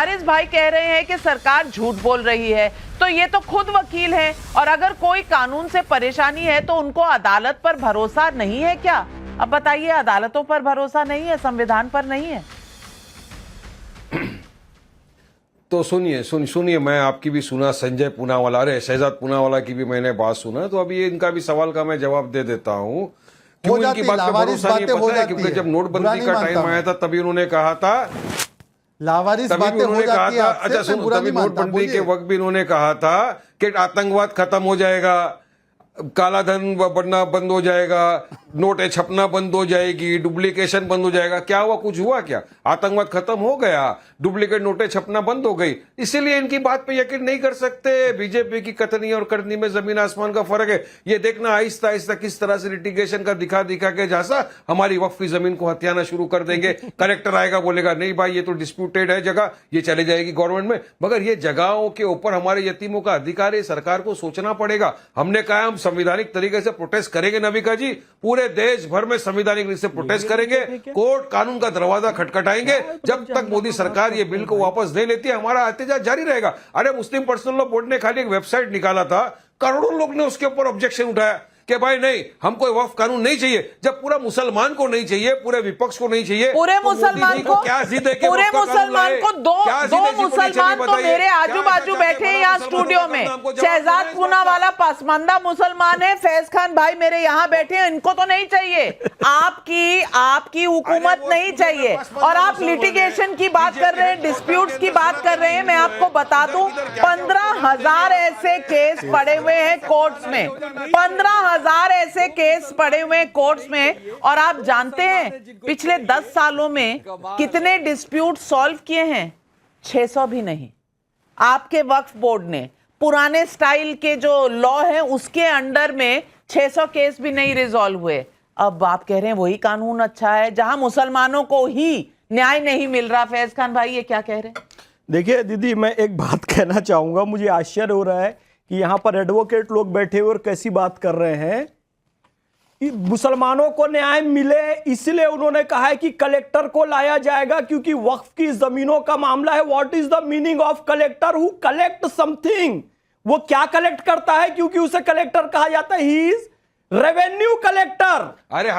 लावारिस भाई कह रहे हैं कि सरकार झूठ बोल रही है, तो ये तो खुद वकील हैं, और अगर कोई कानून से परेशानी है तो उनको अदालत पर भरोसा नहीं है क्या? अब बताइए, अदालतों पर भरोसा नहीं है, संविधान पर नहीं है? तो सुनिए, मैं आपकी भी सुना, संजय पूनावाला, अरे शहजाद पूनावाला की भी मैंने बात सुना, तो अभी इनका भी सवाल का मैं जवाब दे देता हूँ। क्यों इनकी बात पे भरोसा नहीं, पता है? क्योंकि जब नोटबंदी का टाइम आया था तभी उन्होंने कहा था, लावारिस बातें हो जाती है। अच्छा सुनो, तभी नोटबंदी के वक्त भी इन्होंने कहा था कि आतंकवाद खत्म हो जाएगा, काला धन बढ़ना बंद हो जाएगा, नोटें छपना बंद हो जाएगी, डुप्लीकेशन बंद हो जाएगा। क्या हुआ? कुछ हुआ क्या? आतंकवाद खत्म हो गया, डुप्लीकेट नोटें छपना बंद हो गई। इसीलिए इनकी बात पे यकीन नहीं कर सकते। बीजेपी की कथनी और करनी में जमीन आसमान का फर्क है। ये देखना आहिस्ता आहिस्ता किस तरह से लिटिगेशन का दिखा के जैसा हमारी वक्फ की जमीन को हथियाना शुरू कर देंगे। कलेक्टर आएगा, बोलेगा नहीं भाई ये तो डिस्प्यूटेड है जगह, ये चले जाएगी गवर्नमेंट में। मगर ये जगहों के ऊपर हमारे यतीमों का अधिकार है, सरकार को सोचना पड़ेगा। हमने कहा हम संवैधानिक तरीके से प्रोटेस्ट करेंगे नबिका जी, पूरे देश भर में संवैधानिक रूप से प्रोटेस्ट करेंगे, कोर्ट कानून का दरवाजा खटखटाएंगे। जब तक मोदी सरकार ये बिल को वापस नहीं लेती, हमारा एहतजाज जारी रहेगा। अरे मुस्लिम पर्सनल लॉ बोर्ड ने खाली एक वेबसाइट निकाला था, करोड़ों लोग ने उसके ऊपर ऑब्जेक्शन उठाया कि भाई नहीं, हमको वक्फ कानून नहीं चाहिए। जब पूरा मुसलमान को नहीं चाहिए, पूरे विपक्ष को नहीं चाहिए, पूरे मुसलमान को क्या जिद है? पूरे मुसलमान को दो मुसलमान तो मेरे आजू बाजू बैठे हैं यहाँ स्टूडियो में। शहजाद पूनावाला पसमानदा मुसलमान है, फैज खान भाई मेरे यहाँ बैठे हैं, इनको तो नहीं चाहिए। आपकी हुकूमत नहीं चाहिए। और आप लिटिगेशन की बात कर रहे हैं, डिस्प्यूट्स की बात कर रहे हैं। मैं आपको बता दूं, 15,000 ऐसे केस पड़े हुए हैं कोर्ट्स में, 15,000 ऐसे केस पड़े हुए हैं कोर्ट्स में। और आप जानते हैं पिछले 10 सालों में कितने डिस्प्यूट सॉल्व किए हैं? 600 भी नहीं। आपके वक्फ बोर्ड ने पुराने स्टाइल के जो लॉ है उसके अंडर में 600 केस भी नहीं रिजॉल्व हुए। अब आप कह रहे हैं वही कानून अच्छा है जहां मुसलमानों को ही न्याय नहीं मिल रहा। फैज खान भाई ये क्या कह रहे हैं? देखिए दीदी, मैं एक बात कहना चाहूंगा। मुझे आश्चर्य हो रहा है कि यहाँ पर एडवोकेट लोग बैठे हुए और कैसी बात कर रहे हैं। मुसलमानों को न्याय मिले इसलिए उन्होंने कहा है कि कलेक्टर को लाया जाएगा, क्योंकि वक्फ की जमीनों का मामला है। What is the meaning of collector? Who collect something? वो क्या कलेक्ट करता है? क्योंकि उसे कलेक्टर कहा जाता है। He is revenue collector.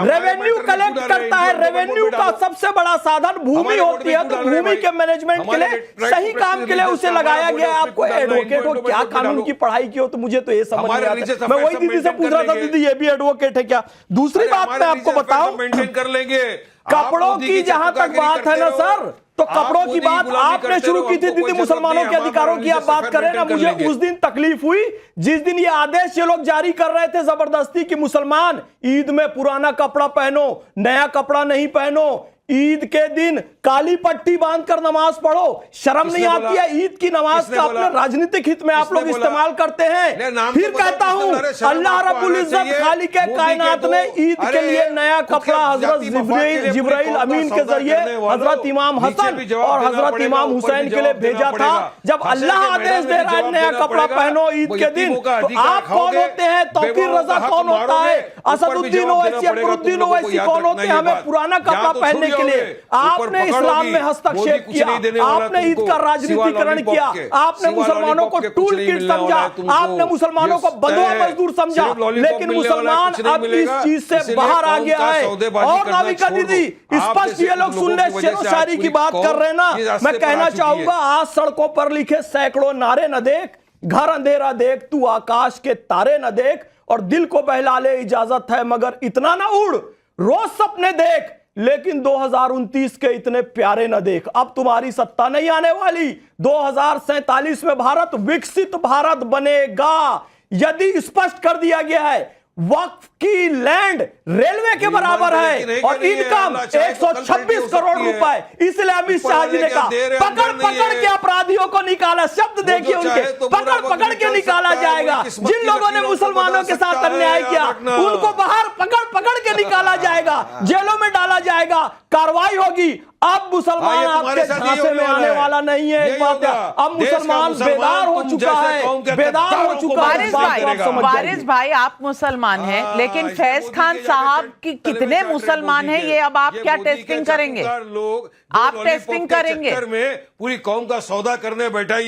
Revenue collect करता है। रेवेन्यू का सबसे बड़ा साधन भूमि होती है, तो भूमि के मैनेजमेंट के लिए, सही काम के लिए उसे लगाया गया। आपको एडवोकेट हो, क्या कानून की पढ़ाई की हो, तो मुझे तो ये समझ नहीं आता। मैं वही दीदी से पूछ रहा था, दीदी ये भी एडवोकेट है क्या? दूसरी बात मैं आपको बताऊं, मेंटेन कर लेंगे। कपड़ों की जहां तक बात है ना सर, तो कपड़ों की बात आपने शुरू की थी दीदी। मुसलमानों के अधिकारों की आप बात करें ना, मुझे उस दिन तकलीफ हुई जिस दिन ये आदेश ये लोग जारी कर रहे थे जबरदस्ती कि मुसलमान ईद में पुराना कपड़ा पहनो, नया कपड़ा नहीं पहनो, ईद के दिन काली पट्टी बांधकर नमाज पढ़ो। शर्म नहीं आती है? ईद की नमाज का अपने राजनीतिक हित में आप लोग इस्तेमाल करते हैं। फिर कहता हूं, अल्लाह रब्बुल इज्जत खालिक कायनात ने ईद के लिए नया कपड़ा हजरत जिब्राइल अमीन के जरिए हजरत इमाम हसन और हजरत इमाम हुसैन के लिए भेजा था। जब अल्लाह आदेश दे रहा है नया कपड़ा पहनो ईद के दिन, तो आप कौन होते हैं? तौकीर रजा कौन होता है? असदुद्दीन ओवैसी, अकबरुद्दीन ओवैसी कौन होते हैं हमें पुराना कपड़ा पहनने के लिए? आपने इस्लाम में हस्तक्षेप किया, आपने ईद का राजनीतिकरण किया, आपने मुसलमानों को टूल किट समझा, आपने मुसलमानों को बंधुआ मजदूर समझा। लेकिन मुसलमान अब इस चीज से बाहर आ गया है। और नाविका दीदी, स्पष्ट ये लोग सुन ले, शेरो शायरी की बात कर रहे हैं ना, मैं कहना चाहूंगा, आज सड़कों पर लिखे सैकड़ों नारे न देख, घर अंधेरा देख, तू आकाश के तारे न देख, और दिल को बहला ले इजाजत है मगर इतना ना उड़, रोज सपने देख लेकिन 2029 के इतने प्यारे न देख। अब तुम्हारी सत्ता नहीं आने वाली। 2047 में भारत विकसित भारत बनेगा। यदि स्पष्ट कर दिया गया है वक्फ की लैंड रेलवे के बराबर है और इनकम 126 करोड़ रुपए, इसलिए अमित शाह जी ने कहा पकड़ पकड़ के अपराधियों को निकाला। शब्द देखिए उनके, पकड़ पकड़ के निकाला जाएगा। जिन लोगों ने मुसलमानों के साथ अन्याय किया उनको बाहर पकड़ पकड़ के निकाला जाएगा, जेलों में डाला जाएगा, कार्रवाई होगी। अब मुसलमान हाँ, ये तुम्हारे आपके साथ यही झांसे होने में वाला आने है। वाला नहीं है। यही एक बात होगा। है, अब देश का मुसलमान बेदार हो तुम चुका जैसे है, कौम के बेदार हो गद्दारों को चुका है। वारिस इस बात भाई, को आप समझ वारिस जाइए। भाई, आप मुसलमान हैं, हाँ, लेकिन इसलिए फैज मोदी खान के साहब जाके की तले में कितने चाट रहे मुसलमान मोदी हैं, के। ये अब आप ये क्या मोदी के टेस्टिंग करेंगे? चटुकार लोग आप जो टेस्टिंग लॉलीपॉप के करेंगे? चक्कर में पूरी कौम का सौदा करने बैठा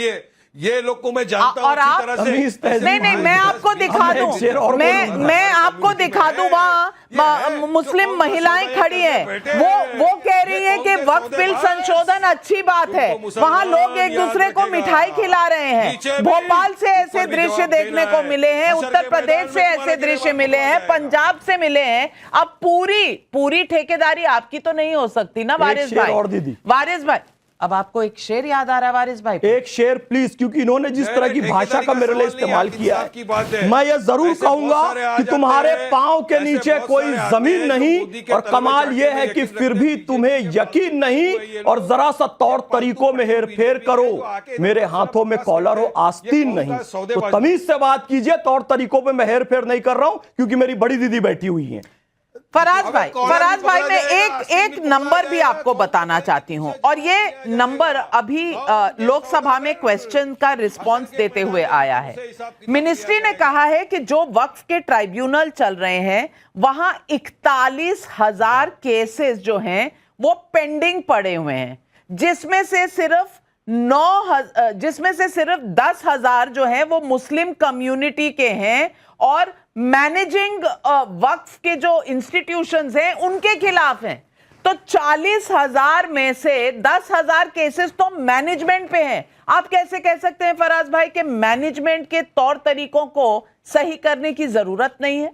ये लोग को मैं जानता हूं और अच्छी आप तरह तमीज़ से। तहजीब नहीं नहीं, मैं आपको दिखा हम एक शेर और दूं, मैं आपको दिखा दूं, वहां मुस्लिम महिलाएं खड़ी हैं, वो कह रही हैं कि वक्फ बिल संशोधन अच्छी बात है, वहां लोग एक दूसरे को मिठाई खिला रहे हैं। भोपाल से ऐसे दृश्य देखने को मिले हैं, उत्तर प्रदेश से ऐसे दृश्य मिले हैं, पंजाब से मिले हैं। अब पूरी ठेकेदारी आपकी तो नहीं हो सकती ना वारिस शेर भाई। और दीदी। वारिस भाई, अब आपको एक शेर याद आ रहा है वारिस भाई? एक शेर प्लीज, क्योंकि इन्होंने जिस तरह की भाषा का मेरे लिए इस्तेमाल किया है, मैं ये जरूर कहूंगा कि तुम्हारे पांव के नीचे कोई जमीन नहीं, और कमाल ये है कि फिर भी तुम्हें यकीन नहीं, और जरा सा तौर तरीकों में हेरफेर करो। मेरे हाथों में कॉलर हो, आस्तीन नहीं, तो तमीज से बात कीजिए। तौर तरीकों में मैं हेरफेर नहीं कर रहा हूं, क्योंकि मेरी बड़ी दीदी बैठी हुई है। फराज भाई, मैं एक नंबर भी आपको बताना चाहती हूं, और ये नंबर अभी लोकसभा में क्वेश्चन का रिस्पांस देते हुए आया है। मिनिस्ट्री ने कहा है कि जो वक्फ के ट्राइब्यूनल चल रहे हैं, वहां 41,000 केसेस जो हैं वो पेंडिंग पड़े हुए हैं, जिसमें से सिर्फ 10,000 जो हैं वो मुस्लिम कम्युनिटी के हैं, और मैनेजिंग वक्फ के जो इंस्टीट्यूशंस हैं उनके खिलाफ हैं। तो 40,000 में से 10,000 केसेस तो मैनेजमेंट पे हैं। आप कैसे कह सकते हैं फराज भाई कि मैनेजमेंट के तौर तरीकों को सही करने की जरूरत नहीं है?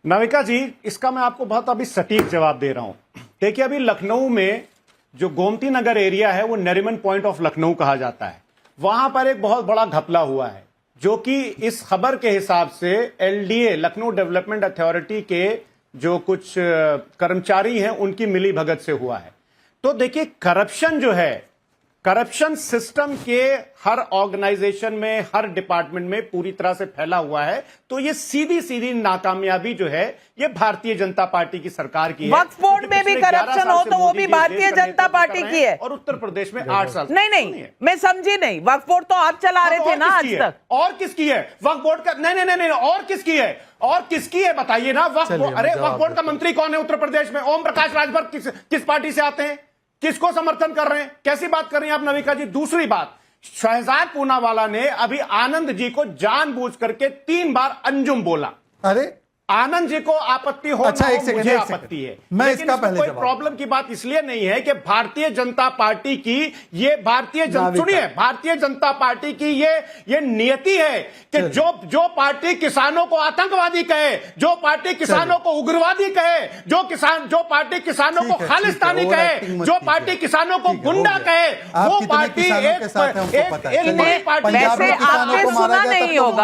नाविका जी, इसका मैं आपको बहुत अभी सटीक जवाब दे रहा हूं। देखिए, अभी लखनऊ में जो गोमती नगर एरिया है वो नरीमन पॉइंट ऑफ लखनऊ कहा जाता है। वहां पर एक बहुत बड़ा घपला हुआ है, जो कि इस खबर के हिसाब से एलडीए, लखनऊ डेवलपमेंट अथॉरिटी के जो कुछ कर्मचारी हैं उनकी मिली भगत से हुआ है। तो देखिए, करप्शन जो है, करप्शन सिस्टम के हर ऑर्गेनाइजेशन में, हर डिपार्टमेंट में पूरी तरह से फैला हुआ है। तो ये सीधी सीधी नाकामयाबी जो है ये भारतीय जनता पार्टी की सरकार की है। वक्फ बोर्ड में भी करप्शन हो तो वो भी भारतीय जनता पार्टी की है, और उत्तर प्रदेश में 8 साल नहीं, मैं समझी नहीं। वक्फ बोर्ड तो आप चला रहे थे ना आज तक। और किसकी है वक्फ बोर्ड का? नहीं, और किसकी है? और किसकी है बताइए ना। वक्फ बोर्ड का मंत्री कौन है उत्तर प्रदेश में? ओम प्रकाश राजभर किस पार्टी से आते हैं? किसको समर्थन कर रहे हैं? कैसी बात कर रही हैं आप नविका जी? दूसरी बात, शहजाद पूनावाला ने अभी आनंद जी को जानबूझ करके 3 बार अंजुम बोला। अरे आनंद जी को आपत्ति हो, अच्छा, ना हो, एक सेकंड, मुझे एक आपत्ति सेकंड। है। मैं लेकिन इसका इसमें पहले कोई जवाब। प्रॉब्लम की बात इसलिए नहीं है कि भारतीय जनता पार्टी की ये सुनिए, भारतीय जनता पार्टी की ये नियति है कि जो पार्टी किसानों को आतंकवादी कहे, जो पार्टी किसानों को उग्रवादी कहे, जो पार्टी किसानों को खालिस्तानी कहे, जो पार्टी किसानों को गुंडा कहे, वो पार्टी एक वैसे आपने सुना नहीं होगा,